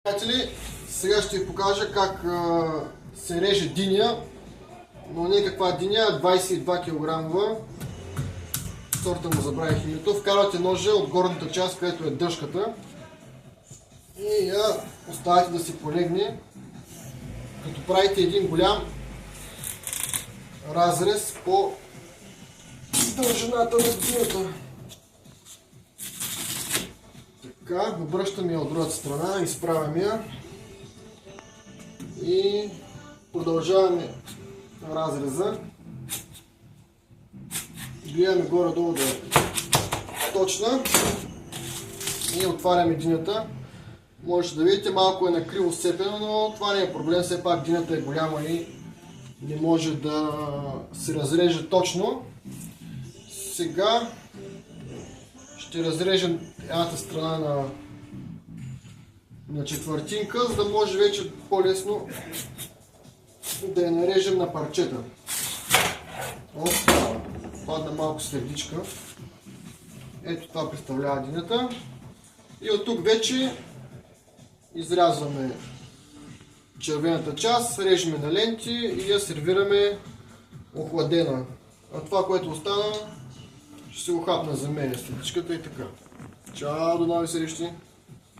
Приятели, сега ще ви покажа как се реже диня, но не каква диня, 22 кг. Сорта му забравих името. Вкарвате ножа от горната част, където е дъжката и я оставяте да си полегне, като правите един голям разрез по дължината на динята. Така, обръщам я от другата страна, изправям я и продължаваме разреза. Гледаме горе-долу да е точна и отваряме динята. Можете да видите, малко е накриво сцепено, но това не е проблем, все пак динята е голяма и не може да се разреже точно. Сега ще разрежем едната страна на четвъртинка, за да може вече по-лесно да я нарежем на парчета. Падна малко сърдичка. Ето това представлява динята. И от тук вече изрязваме червената част, режеме на ленти и я сервираме охладена. А това, което остана, ще се го хапна за мен сърдичката и така. Чао, до нови срещи!